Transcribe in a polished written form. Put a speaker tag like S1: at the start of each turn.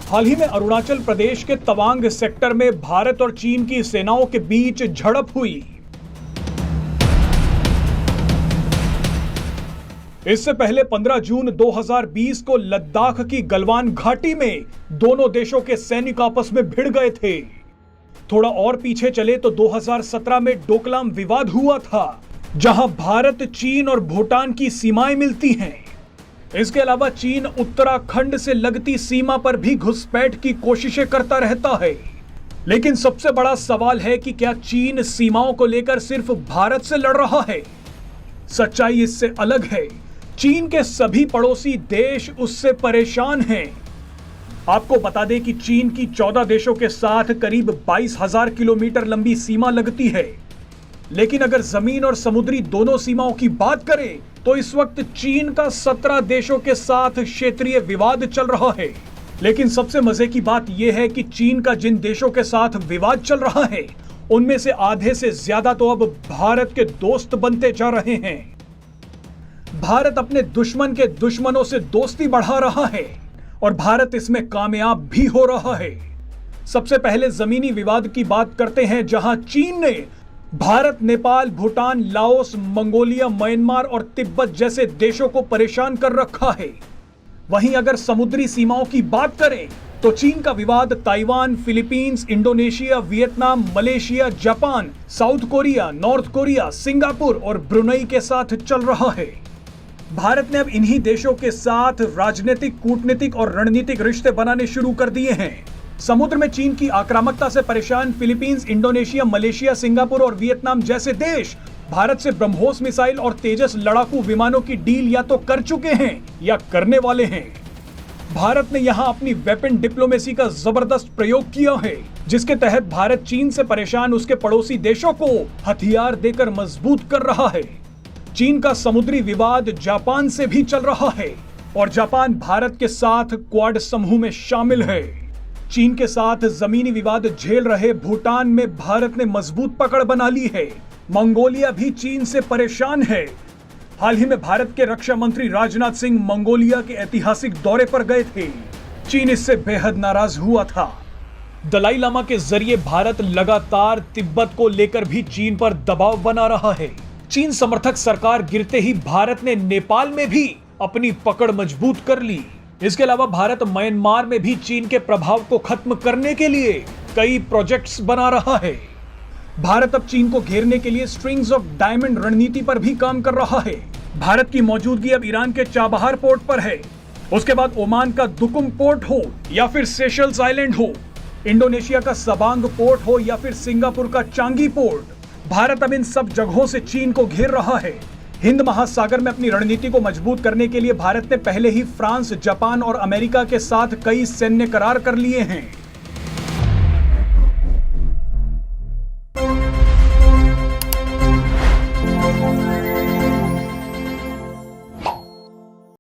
S1: हाल ही में अरुणाचल प्रदेश के तवांग सेक्टर में भारत और चीन की सेनाओं के बीच झड़प हुई। इससे पहले 15 जून 2020 को लद्दाख की गलवान घाटी में दोनों देशों के सैनिक आपस में भिड़ गए थे। थोड़ा और पीछे चले तो 2017 में डोकलाम विवाद हुआ था, जहां भारत, चीन और भूटान की सीमाएं मिलती हैं। इसके अलावा चीन उत्तराखंड से लगती सीमा पर भी घुसपैठ की कोशिशें करता रहता है। लेकिन सबसे बड़ा सवाल है कि क्या चीन सीमाओं को लेकर सिर्फ भारत से लड़ रहा है? सच्चाई इससे अलग है। चीन के सभी पड़ोसी देश उससे परेशान हैं। आपको बता दें कि चीन की 14 देशों के साथ करीब 22,000 किलोमीटर लंबी सीमा लगती है। लेकिन अगर जमीन और समुद्री दोनों सीमाओं की बात करें तो इस वक्त चीन का 17 देशों के साथ क्षेत्रीय विवाद चल रहा है। लेकिन सबसे मजे की बात यह है कि चीन का जिन देशों के साथ विवाद चल रहा है, उनमें से आधे से ज्यादा तो अब भारत के दोस्त बनते जा रहे हैं। भारत अपने दुश्मन के दुश्मनों से दोस्ती बढ़ा रहा है और भारत इसमें कामयाब भी हो रहा है। सबसे पहले जमीनी विवाद की बात करते हैं, जहां चीन ने Bharat, Nepal, Bhutan, Laos, Mongolia, Myanmar और तिब्बत जैसे देशों को परेशान कर रखा है। वहीं अगर समुद्री सीमाओं की बात करें तो चीन का विवाद Taiwan, Philippines, Indonesia, Vietnam, Malaysia, Japan, south Korea, north Korea, Singapore और ब्रुनई के साथ चल रहा है। भारत ने अब इन्हीं देशों के साथ राजनीतिक, कूटनीतिक और रणनीतिक रिश्ते बनाने शुरू कर दिए हैं। समुद्र में चीन की आक्रामकता से परेशान फिलीपींस, इंडोनेशिया, मलेशिया, सिंगापुर और वियतनाम जैसे देश भारत से ब्रह्मोस मिसाइल और तेजस लड़ाकू विमानों की डील या तो कर चुके हैं या करने वाले हैं। भारत ने यहां अपनी वेपन डिप्लोमेसी का जबरदस्त प्रयोग किया है, जिसके तहत भारत चीन से परेशान उसके पड़ोसी देशों को हथियार देकर मजबूत कर रहा है। चीन का समुद्री विवाद जापान से भी चल रहा है और जापान भारत के साथ क्वाड समूह में शामिल है। चीन के साथ जमीनी विवाद झेल रहे भूटान में भारत ने मजबूत पकड़ बना ली है। मंगोलिया भी चीन से परेशान है। हाल ही में भारत के रक्षा मंत्री राजनाथ सिंह मंगोलिया के ऐतिहासिक दौरे पर गए थे। चीन इससे बेहद नाराज हुआ था। दलाई लामा के जरिए भारत लगातार तिब्बत को लेकर भी चीन पर दबाव बना रहा है। चीन समर्थक सरकार गिरते ही भारत ने नेपाल में भी अपनी पकड़ मजबूत कर ली। इसके अलावा भारत म्यांमार में भी चीन के प्रभाव को खत्म करने के लिए कई प्रोजेक्ट्स बना रहा है। भारत अब चीन को घेरने के लिए स्ट्रिंग्स ऑफ डायमंड रणनीति पर भी काम कर रहा है। भारत की मौजूदगी अब ईरान के चाबहार पोर्ट पर है। उसके बाद ओमान का दुकुम पोर्ट हो या फिर सेशल्स आइलैंड हो, इंडोनेशिया का सबांग पोर्ट हो या फिर सिंगापुर का चांगी पोर्ट, भारत अब इन सब जगहों से चीन को घेर रहा है। हिंद महासागर में अपनी रणनीति को मजबूत करने के लिए भारत ने पहले ही फ्रांस, जापान और अमेरिका के साथ कई सैन्य करार कर लिए हैं।